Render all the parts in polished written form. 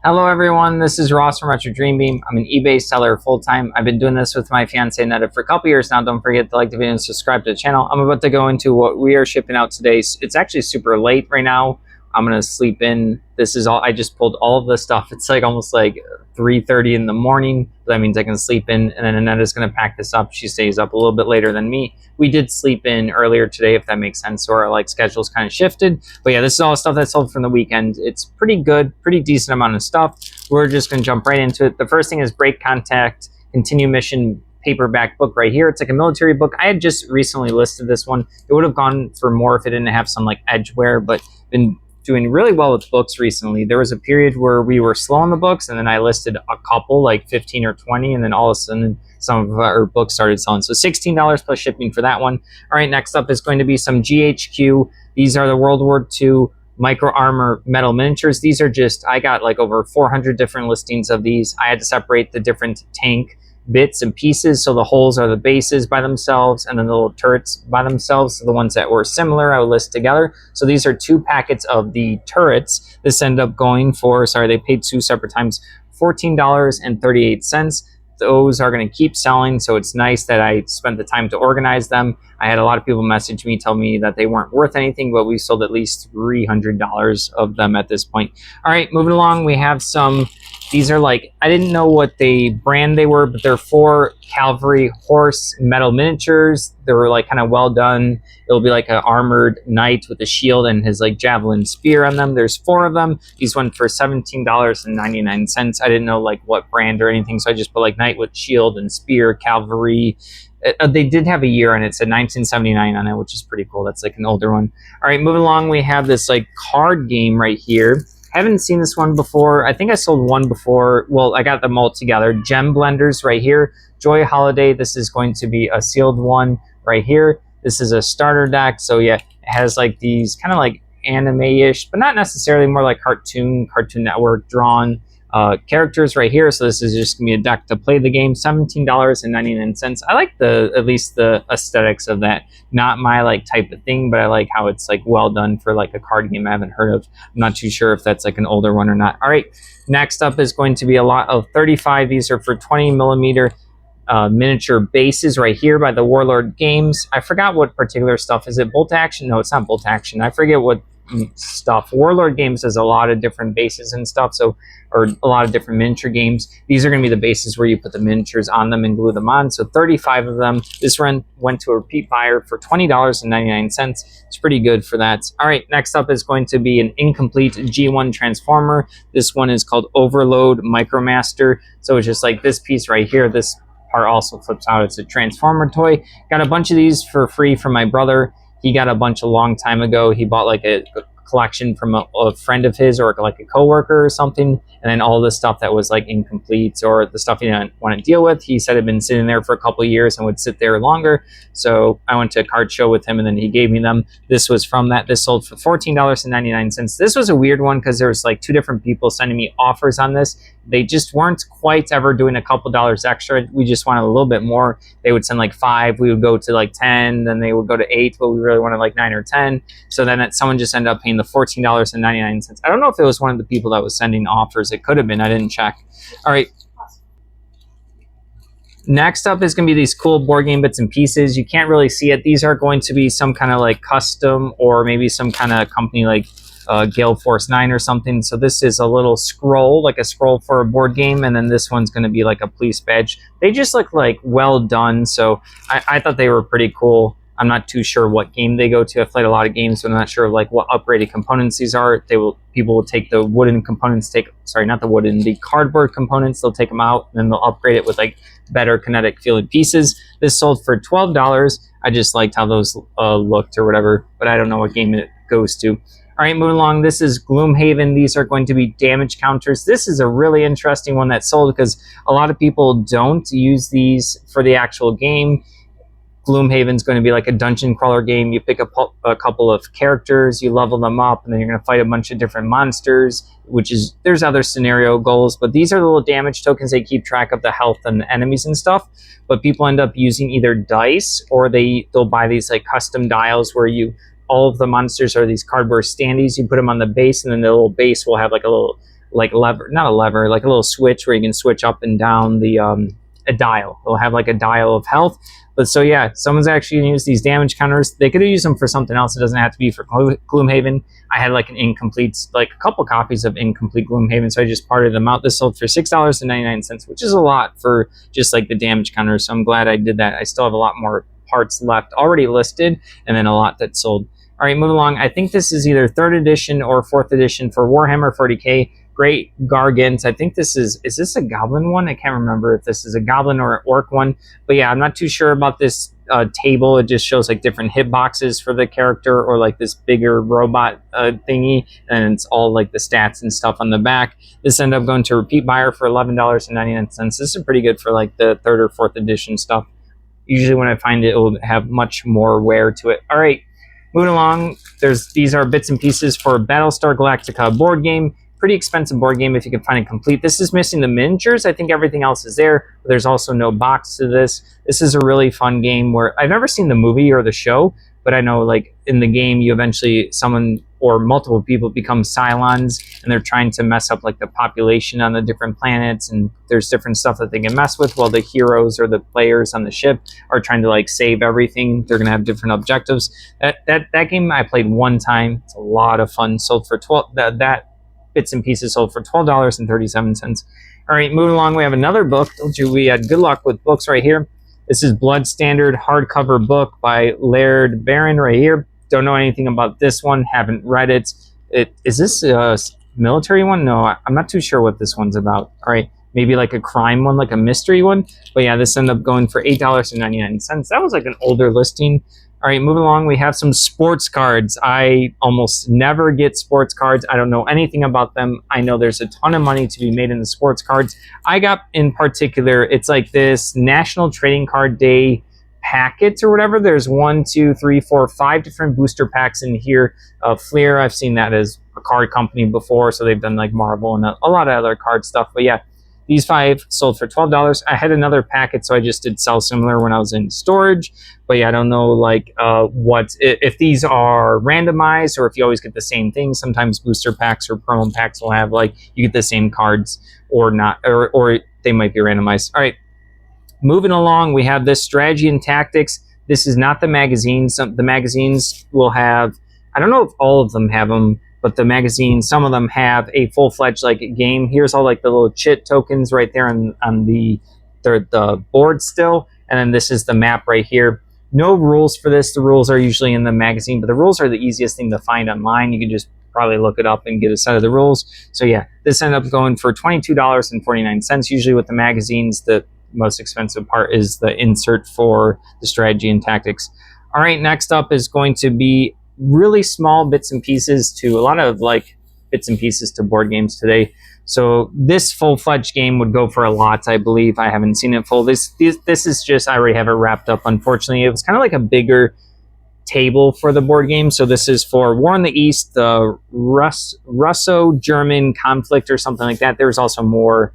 Hello everyone, this is Ross from Retro Dream Beam. I'm an eBay seller full-time. I've been doing this with my fiance Netta for a couple years now. Don't forget to like the video and subscribe to the channel. I'm about to go into what we are shipping out today. It's actually super late right now. I'm gonna sleep in. This is all, I just pulled all of this stuff. It's like almost like 3:30 in the morning. That means I can sleep in, and then Anetta's gonna pack this up. She stays up a little bit later than me. We did sleep in earlier today, if that makes sense, so our like schedule's kind of shifted. But yeah, this is all stuff that's sold from the weekend. It's pretty good, pretty decent amount of stuff. We're just gonna jump right into it. The first thing is Break Contact, Continue Mission paperback book right here. It's like a military book. I had just recently listed this one. It would have gone for more if it didn't have some like edgeware, but been doing really well with books recently. There was a period where we were slow on the books, and then I listed a couple, like 15 or 20, and then all of a sudden some of our books started selling. So $16 plus shipping for that one. All right, next up is going to be some GHQ. These are the World War II micro armor metal miniatures. These are just, I got like over 400 different listings of these. I had to separate the different tank bits and pieces, so the holes are the bases by themselves, and then the little turrets by themselves. So the ones that were similar I would list together. So these are 2 packets of the turrets. This ended up going for, sorry, they paid 2 separate times, $14.38. Those are going to keep selling, so it's nice that I spent the time to organize them. I had a lot of people message me, tell me that they weren't worth anything, but we sold at least $300 of them at this point. All right, moving along, we have some, these are like, I didn't know what brand they were, but they're 4 cavalry horse metal miniatures. They were like kind of well done. It'll be like an armored knight with a shield and his like javelin spear on them. There's 4 of them. These went for $17.99. I didn't know like what brand or anything, so I just put like knight with shield and spear, cavalry. They did have a year and it said 1979 on it, which is pretty cool. That's like an older one. All right, moving along, we have this like card game right here. Haven't seen this one before. I think I sold one before. Well, I got them all together. Gem Blenders right here. Joy Holiday. This is going to be a sealed one right here. This is a starter deck. So yeah, it has like these kind of like anime-ish, but not necessarily, more like Cartoon Network drawn characters right here. So this is just gonna be a deck to play the game. $17.99. I like at least the aesthetics of that. Not my like type of thing, but I like how it's like well done for like a card game I haven't heard of. I'm not too sure if that's like an older one or not. All right, next up is going to be a lot of 35. These are for 20 millimeter miniature bases right here by the Warlord Games. I forgot what particular stuff. Is it Bolt Action? No, it's not Bolt Action. I forget what stuff. Warlord Games has a lot of different bases and stuff, so, or a lot of different miniature games. These are going to be the bases where you put the miniatures on them and glue them on. So 35 of them. This run went to a repeat buyer for $20.99. It's pretty good for that. All right, next up is going to be an incomplete G1 Transformer. This one is called Overload Micromaster. So it's just like this piece right here. This part also flips out. It's a Transformer toy. Got a bunch of these for free from my brother. He got a bunch a long time ago. He bought like a collection from a friend of his or like a coworker or something, and then all the stuff that was like incomplete or the stuff he didn't want to deal with, he said had been sitting there for a couple of years and would sit there longer. So I went to a card show with him, and then he gave me them. This was from that. This sold for $14.99. This was a weird one because there was like 2 different people sending me offers on this. They just weren't quite ever doing a couple dollars extra. We just wanted a little bit more. They would send like 5, we would go to like 10, then they would go to 8, but we really wanted like 9 or 10. So then someone just ended up paying the $14.99. I don't know if it was one of the people that was sending offers. It could have been. I didn't check. All right. Next up is going to be these cool board game bits and pieces. You can't really see it. These are going to be some kind of like custom, or maybe some kind of company like Gale Force 9 or something. So this is a little scroll, like a scroll for a board game, and then this one's going to be like a police badge. They just look like well done, so I thought they were pretty cool. I'm not too sure what game they go to. I've played a lot of games, so I'm not sure like what upgraded components these are. People will take the wooden components, the cardboard components, they'll take them out, and then they'll upgrade it with like better kinetic fielded pieces. This sold for $12. I just liked how those looked or whatever, but I don't know what game it goes to. All right, moving along, this is Gloomhaven. These are going to be damage counters. This is a really interesting one that sold because a lot of people don't use these for the actual game. Gloomhaven's going to be like a dungeon crawler game. You pick up a couple of characters, you level them up, and then you're going to fight a bunch of different monsters, there's other scenario goals, but these are the little damage tokens. They keep track of the health and the enemies and stuff, but people end up using either dice, or they'll buy these like custom dials where all of the monsters are these cardboard standees. You put them on the base, and then the little base will have like a little like lever, not a lever, like a little switch where you can switch up and down the a dial. It'll have like a dial of health. But so yeah, someone's actually gonna use these damage counters. They could have used them for something else. It doesn't have to be for Gloomhaven. I had like an incomplete, like a couple copies of incomplete Gloomhaven, so I just parted them out. This sold for $6.99, which is a lot for just like the damage counters. So I'm glad I did that. I still have a lot more parts left already listed, and then a lot that sold. All right, moving along. I think this is either 3rd edition or 4th edition for Warhammer 40k. Great Gargants. I think this is this a goblin one? I can't remember if this is a goblin or an orc one. But yeah, I'm not too sure about this table. It just shows like different hitboxes for the character, or like this bigger robot thingy. And it's all like the stats and stuff on the back. This ended up going to repeat buyer for $11.99. This is pretty good for like the 3rd or 4th edition stuff. Usually when I find it, it will have much more wear to it. All right, moving along. These are bits and pieces for Battlestar Galactica board game. Pretty expensive board game if you can find it complete. This is missing the miniatures. I think everything else is there, but there's also no box to this. This is a really fun game where I've never seen the movie or the show, but I know like in the game you eventually, someone or multiple people become Cylons, and they're trying to mess up like the population on the different planets, and there's different stuff that they can mess with while the heroes or the players on the ship are trying to like save everything. They're gonna have different objectives. That game I played one time. It's a lot of fun. Sold for that bits and pieces sold for $12.37. All right, moving along, we have another book. Told you we had good luck with books right here. This is Blood Standard hardcover book by Laird Barron right here. Don't know anything about this one. Haven't read it. Is this a military one? No, I'm not too sure what this one's about. All right, maybe like a crime one, like a mystery one. But yeah, this ended up going for $8.99. That was like an older listing. All right, moving along, we have some sports cards. I almost never get sports cards. I don't know anything about them. I know there's a ton of money to be made in the sports cards. I got, in particular, it's like this National Trading Card Day packets or whatever. There's 1, 2, 3, 4, 5 different booster packs in here. Fleer, I've seen that as a card company before, so they've done like Marvel and a lot of other card stuff. But yeah, these 5 sold for $12. I had another packet, so I just did sell similar when I was in storage. But yeah, I don't know like if these are randomized or if you always get the same thing. Sometimes booster packs or promo packs will have like you get the same cards or not, or they might be randomized. All right, moving along, we have this Strategy and Tactics. This is not the magazine. The magazines will have, I don't know if all of them have them, but the magazine, some of them have a full-fledged like game. Here's all like the little chit tokens right there on the board still. And then this is the map right here. No rules for this. The rules are usually in the magazine, but the rules are the easiest thing to find online. You can just probably look it up and get a set of the rules. So yeah, this ended up going for $22.49. Usually with the magazines, the most expensive part is the insert for the Strategy and Tactics. All right, next up is going to be really small bits and pieces to a lot of like bits and pieces to board games today. So this full-fledged game would go for a lot, I believe. I haven't seen it full. This is just, I already have it wrapped up, unfortunately. It was kind of like a bigger table for the board game. So this is for War in the East, the Russo-German conflict or something like that. There's also more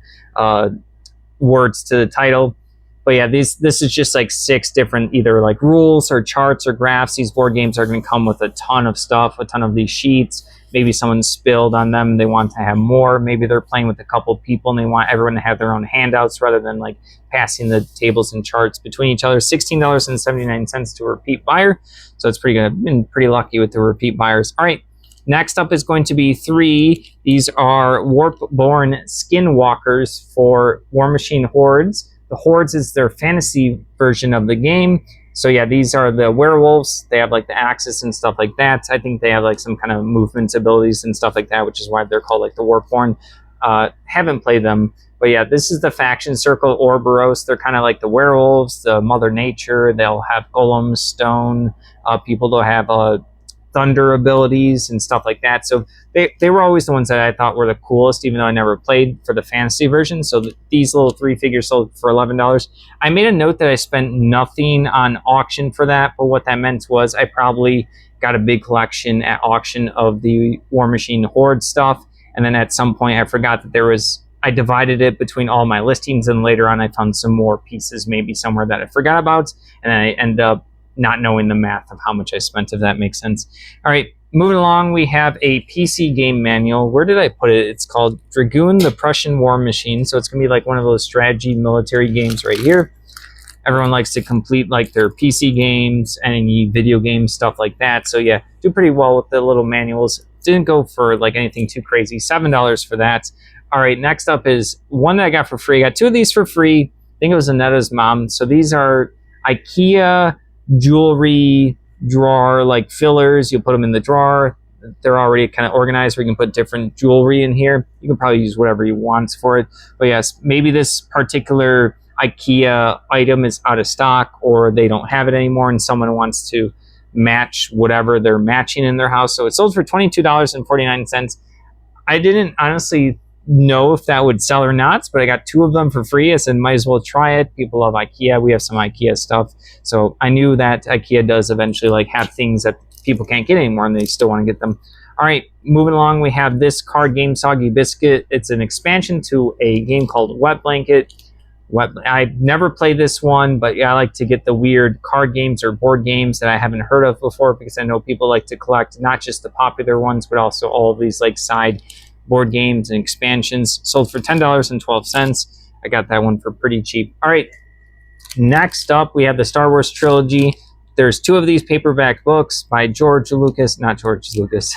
words to the title. But yeah, this is just like 6 different either like rules or charts or graphs. These board games are going to come with a ton of stuff, a ton of these sheets. Maybe someone spilled on them. They want to have more. Maybe they're playing with a couple people and they want everyone to have their own handouts rather than like passing the tables and charts between each other. $16.79 to a repeat buyer. So it's pretty good. I've been pretty lucky with the repeat buyers. All right. Next up is going to be 3. These are Warp-born Skinwalkers for War Machine Hordes. The Hordes is their fantasy version of the game. So yeah, these are the werewolves. They have like the axis and stuff like that. I think they have like some kind of movement abilities and stuff like that, which is why they're called like the Warp-born. Haven't played them. But yeah, this is the faction circle, Ouroboros. They're kind of like the werewolves, the Mother Nature. They'll have golems, stone. People will have thunder abilities and stuff like that. So they were always the ones that I thought were the coolest, even though I never played for the fantasy version. So these little 3 figures sold for $11. I made a note that I spent nothing on auction for that, but what that meant was I probably got a big collection at auction of the War Machine Horde stuff. And then at some point I forgot that I divided it between all my listings, and later on I found some more pieces maybe somewhere that I forgot about. And then I ended up not knowing the math of how much I spent, if that makes sense. All right, moving along, we have a PC game manual. Where did I put it? It's called Dragoon, the Prussian War Machine. So it's going to be like one of those strategy military games right here. Everyone likes to complete like their PC games and any video games, stuff like that. So yeah, do pretty well with the little manuals. Didn't go for like anything too crazy. $7 for that. All right, next up is one that I got for free. I got 2 of these for free. I think it was Anetta's mom. So these are IKEA jewelry drawer like fillers. You put them in the drawer. They're already kind of organized where you can put different jewelry in here. You can probably use whatever you want for it. But yes, maybe this particular IKEA item is out of stock or they don't have it anymore and someone wants to match whatever they're matching in their house. So it sold for $22.49. I didn't honestly know if that would sell or not, but I got 2 of them for free. I said, might as well try it. People love IKEA. We have some IKEA stuff. So I knew that IKEA does eventually like have things that people can't get anymore and they still want to get them. All right, moving along, we have this card game, Soggy Biscuit. It's an expansion to a game called Wet Blanket. I've never played this one, but yeah, I like to get the weird card games or board games that I haven't heard of before because I know people like to collect not just the popular ones, but also all of these like side board games and expansions. Sold for $10.12. I got that one for pretty cheap. All right, next up, we have the Star Wars trilogy. There's 2 of these paperback books by George Lucas, not George Lucas.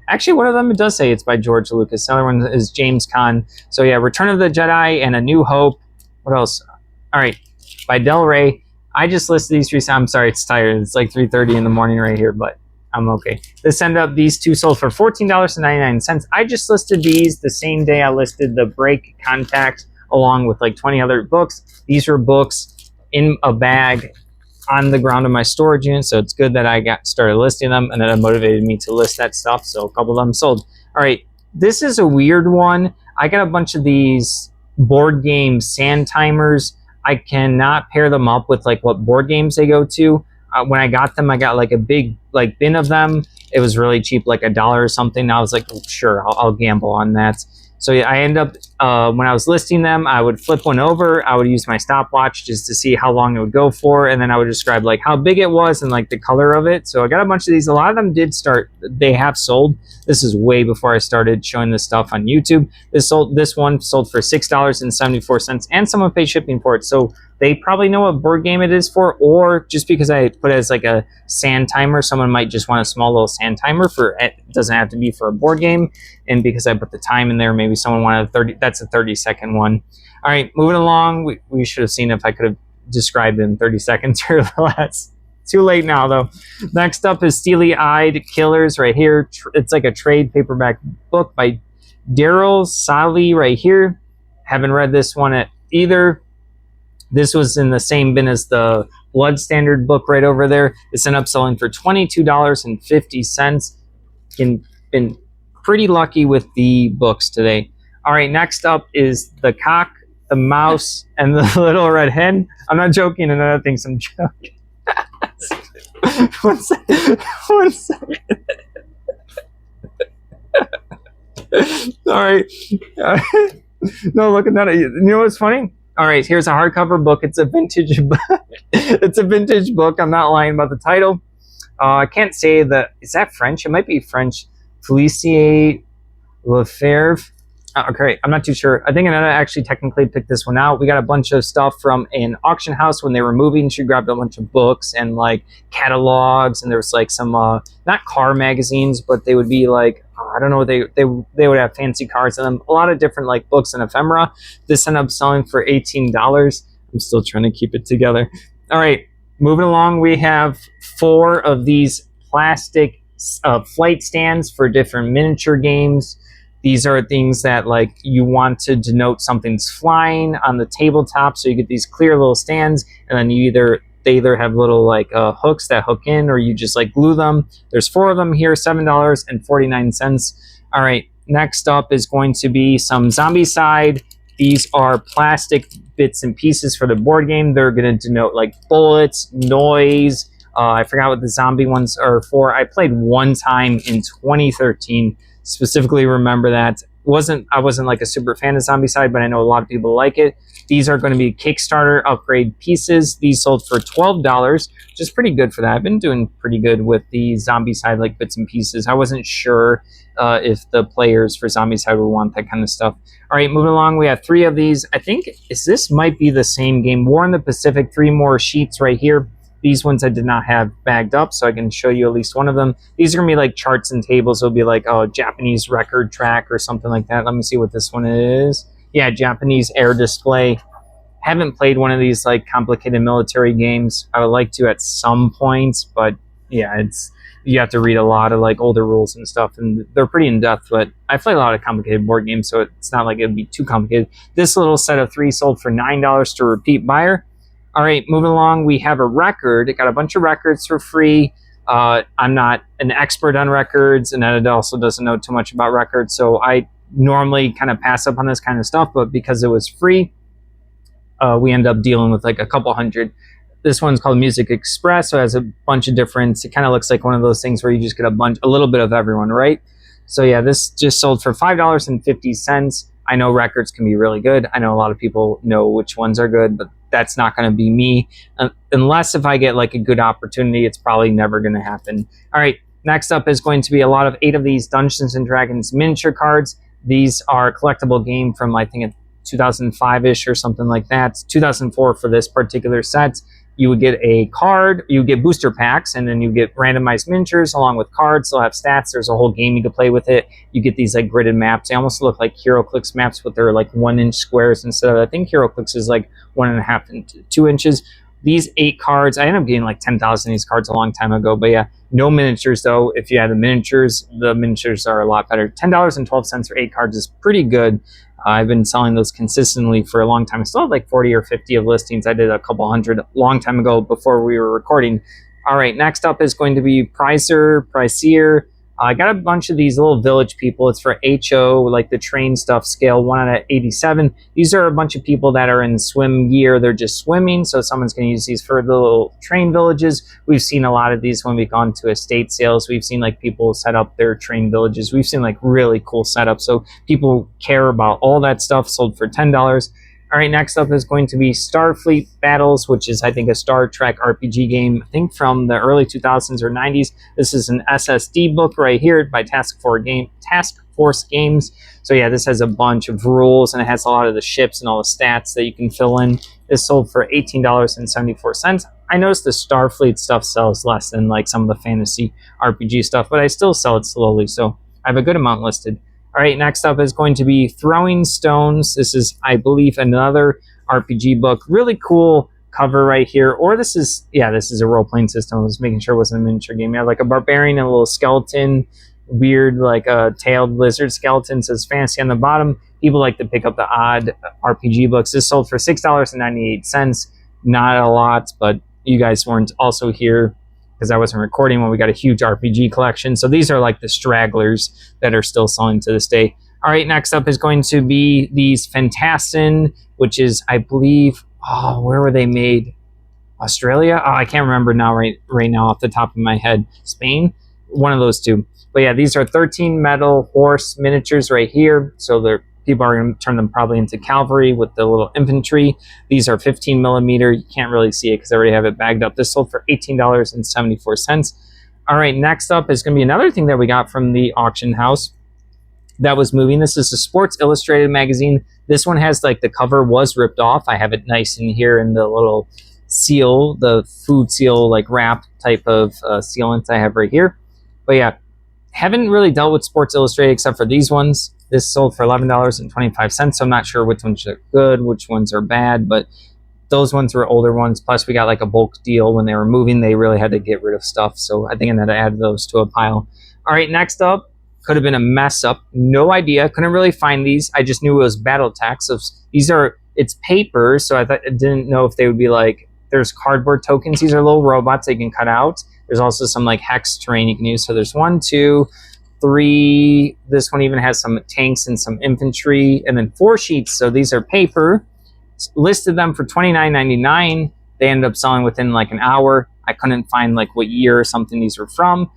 Actually, one of them, it does say it's by George Lucas. The other one is James Caan. So yeah, Return of the Jedi and A New Hope. What else? All right, by Del Rey. I just listed these 3. I'm sorry, it's tired. It's like 3:30 in the morning right here, but I'm okay. This ended up, these 2 sold for $14.99. I just listed these the same day I listed the Break Contact along with like 20 other books. These were books in a bag on the ground of my storage unit, so it's good that I got started listing them and then it motivated me to list that stuff, so a couple of them sold. All right, this is a weird one. I got a bunch of these board game sand timers. I cannot pair them up with like what board games they go to. When I got them, I got like a big like bin of them. It was really cheap, like $1 or something. I was like, oh, sure, I'll gamble on that. So yeah, I end up, when I was listing them, I would flip one over. I would use my stopwatch just to see how long it would go for. And then I would describe like how big it was and like the color of it. So I got a bunch of these. A lot of them did start, they have sold. This is way before I started showing this stuff on YouTube. This one sold for $6.74 and someone paid shipping for it. So they probably know what board game it is for, or just because I put it as like a sand timer, someone might just want a small little sand timer for it. Doesn't have to be for a board game. And because I put the time in there, maybe someone wanted 30, that's a 30-second one. All right, moving along. We should have seen if I could have described it in 30 seconds or less. Too late now, though. Next up is Steely Eyed Killers right here. It's like a trade paperback book by Daryl Sally right here. Haven't read this one either. This was in the same bin as the Blood Standard book right over there. This ended up selling for $22.50. Been pretty lucky with the books today. All right, next up is The Cock, the Mouse, and the Little Red Hen. I'm not joking, another thing's I'm joking. One second. All right. No, look at that. You know what's funny? All right, here's a hardcover book. It's a vintage book. It's a vintage book. I'm not lying about the title. I can't say that. Is that French? It might be French. Félicité Lefebvre. Okay, I'm not too sure. I think Anetta actually technically picked this one out. We got a bunch of stuff from an auction house when they were moving. She grabbed a bunch of books and like catalogs, and there was like some not car magazines, but they would be like, I don't know, they would have fancy cars in them. A lot of different like books and ephemera. This ended up selling for $18. I'm still trying to keep it together. All right, moving along, we have 4 of these plastic flight stands for different miniature games. These are things that like you want to denote something's flying on the tabletop. So you get these clear little stands, and then they either have little like hooks that hook in, or you just like glue them. There's 4 of them here, $7.49. All right, next up is going to be some Zombicide. These are plastic bits and pieces for the board game. They're going to denote like bullets, noise. I forgot what the zombie ones are for. I played one time in 2013. Specifically remember that. I wasn't like a super fan of Zombicide, but I know a lot of people like it. These are going to be Kickstarter upgrade pieces. These sold for $12, which is pretty good for that. I've been doing pretty good with the Zombicide like bits and pieces. I wasn't sure if the players for Zombicide would want that kind of stuff. All right, moving along, we have 3 of these. I think this might be the same game. War in the Pacific, 3 more sheets right here. These ones I did not have bagged up, so I can show you at least one of them. These are going to be like charts and tables. It'll be like a Japanese record track or something like that. Let me see what this one is. Yeah, Japanese air display. Haven't played one of these like complicated military games. I would like to at some points, but yeah, you have to read a lot of like older rules and stuff, and they're pretty in depth. But I play a lot of complicated board games, so it's not like it'd be too complicated. This little set of 3 sold for $9 to repeat buyer. All right, moving along, we have a record. It got a bunch of records for free. I'm not an expert on records, and Ed also doesn't know too much about records, so I normally kind of pass up on this kind of stuff, but because it was free, we end up dealing with like a couple hundred. This one's called Music Express, so it has a bunch of different, it kind of looks like one of those things where you just get a little bit of everyone, right? So yeah, this just sold for $5.50. I know records can be really good. I know a lot of people know which ones are good, but that's not going to be me. Unless if I get like a good opportunity, it's probably never going to happen. All right, next up is going to be a lot of 8 of these Dungeons & Dragons miniature cards. These are a collectible game from, I think, 2005-ish or something like that. 2004 for this particular set. You would get a card, you get booster packs, and then you get randomized miniatures along with cards. They'll have stats. There's a whole game you can play with it. You get these like gridded maps. They almost look like HeroClix maps, but they're like 1-inch squares instead of, I think HeroClix is like 1.5 and 2 inches. These 8 cards, I ended up getting like 10,000 of these cards a long time ago, but yeah, no miniatures though. If you have the miniatures are a lot better. $10.12 for 8 cards is pretty good. I've been selling those consistently for a long time. I still have like 40 or 50 of listings. I did a couple hundred a long time ago before we were recording. All right, next up is going to be Pricier. I got a bunch of these little village people. It's for HO, like the train stuff, scale 1 out of 87. These are a bunch of people that are in swim gear. They're just swimming, so someone's going to use these for the little train villages. We've seen a lot of these when we've gone to estate sales. We've seen like people set up their train villages. We've seen like really cool setups, so people care about all that stuff. Sold for $10. All right, next up is going to be Starfleet Battles, which is, I think, a Star Trek RPG game, I think from the early 2000s or 90s. This is an SSD book right here by Task Force Games. So yeah, this has a bunch of rules, and it has a lot of the ships and all the stats that you can fill in. This sold for $18.74. I noticed the Starfleet stuff sells less than like some of the fantasy RPG stuff, but I still sell it slowly, so I have a good amount listed. All right, next up is going to be Throwing Stones. This is, I believe, another RPG book. Really cool cover right here. Or this is a role-playing system. I was making sure it wasn't a miniature game. You have like a barbarian and a little skeleton, weird like a tailed lizard skeleton. It says fantasy on the bottom. People like to pick up the odd RPG books. This sold for $6.98. Not a lot, but you guys weren't also here because I wasn't recording when we got a huge RPG collection. So these are like the stragglers that are still selling to this day. All right, next up is going to be these Phantassin, which is, I believe, where were they made? Australia? I can't remember now right now off the top of my head. Spain? One of those two. But yeah, these are 13 metal horse miniatures right here. So people are going to turn them probably into cavalry with the little infantry. These are 15 millimeter. You can't really see it because I already have it bagged up. This sold for $18.74. All right, next up is going to be another thing that we got from the auction house that was moving. This is a Sports Illustrated magazine. This one has like the cover was ripped off. I have it nice in here in the little seal, the food seal like wrap type of sealant I have right here. But yeah, haven't really dealt with Sports Illustrated except for these ones. This sold for $11.25, so I'm not sure which ones are good, which ones are bad, but those ones were older ones. Plus, we got like a bulk deal when they were moving. They really had to get rid of stuff, so I think I had to add those to a pile. All right, next up, could have been a mess up. No idea. Couldn't really find these. I just knew it was Battletech. So it's paper, so I didn't know if they would be like, there's cardboard tokens. These are little robots that you can cut out. There's also some like hex terrain you can use. So there's 1, 2, 3. This one even has some tanks and some infantry, and then 4 sheets. So these are paper. Listed them for $29.99. They ended up selling within like an hour. I couldn't find like what year or something these were from.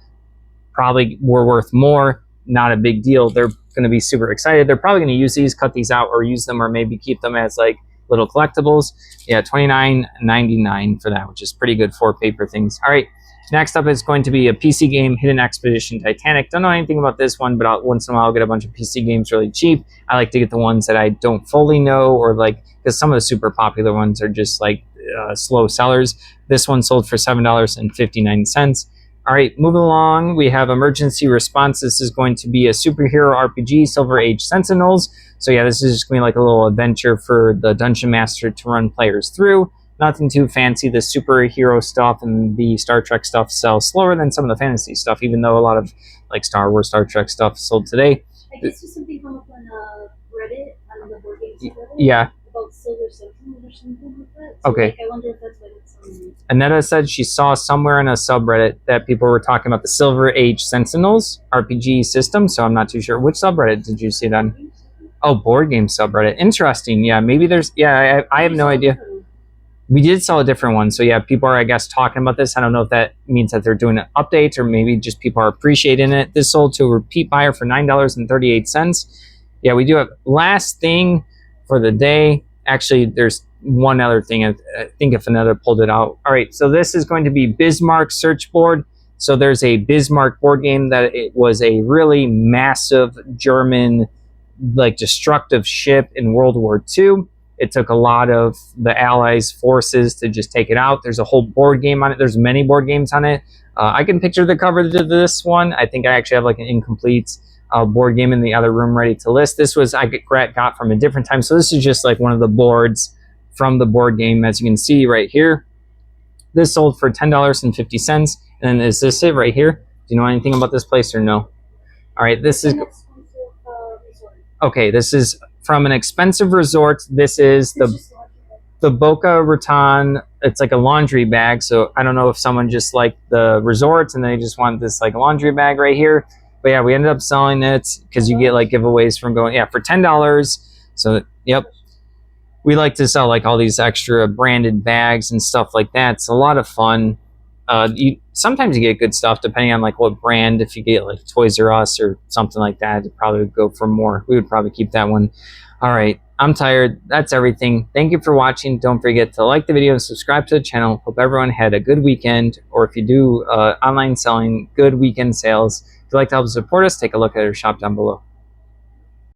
Probably were worth more. Not a big deal. They're going to be super excited. They're probably going to use these, cut these out, or use them, or maybe keep them as like little collectibles. Yeah, $29.99 for that, which is pretty good for paper things. All right, next up is going to be a PC game, Hidden Expedition Titanic. Don't know anything about this one, but once in a while I'll get a bunch of PC games really cheap. I like to get the ones that I don't fully know, or like, because some of the super popular ones are just like slow sellers. This one sold for $7.59. All right, moving along, we have Emergency Response. This is going to be a superhero RPG, Silver Age Sentinels. So yeah, this is just going to be like a little adventure for the Dungeon Master to run players through. Nothing too fancy. The superhero stuff and the Star Trek stuff sells slower than some of the fantasy stuff, even though a lot of like Star Wars, Star Trek stuff sold today. I guess there's something come up on Reddit, on the board games Reddit. Yeah. About Silver Sentinels or something like that. So, okay. Like, I wonder if that's what it's on. Aneta said she saw somewhere in a subreddit that people were talking about the Silver Age Sentinels RPG system, so I'm not too sure. Which subreddit did you see it on? Oh, board game subreddit. Interesting. Yeah, maybe there's... Yeah, I have no idea. We did sell a different one, so yeah, people are, I guess, talking about this. I don't know if that means that they're doing an update or maybe just people are appreciating it. This sold to a repeat buyer for $9.38. Yeah, we do have last thing for the day. Actually, there's one other thing. I think if another pulled it out. All right, so this is going to be Bismarck Search Board. So there's a Bismarck board game that it was a really massive German, like, destructive ship in World War II. It took a lot of the Allies' forces to just take it out. There's a whole board game on it. There's many board games on it. I can picture the cover to this one. I think I actually have like an incomplete board game in the other room ready to list. This was I got from a different time. So this is just like one of the boards from the board game, as you can see right here. This sold for $10.50. And then is this it right here? Do you know anything about this place or no? All right, this is... Okay, this is from an expensive resort. This is the Boca Raton. It's like a laundry bag. So I don't know if someone just liked the resorts and they just want this like laundry bag right here. But yeah, we ended up selling it because you get like giveaways from going, yeah, for $10. So, yep. We like to sell like all these extra branded bags and stuff like that. It's a lot of fun. Sometimes you get good stuff depending on like what brand. If you get like Toys R Us or something like that, it'd probably go for more. We would probably keep that one. All right, I'm tired. That's everything. Thank you for watching. Don't forget to like the video and subscribe to the channel. Hope everyone had a good weekend, or if you do online selling, good weekend sales. If you'd like to help support us, take a look at our shop down below.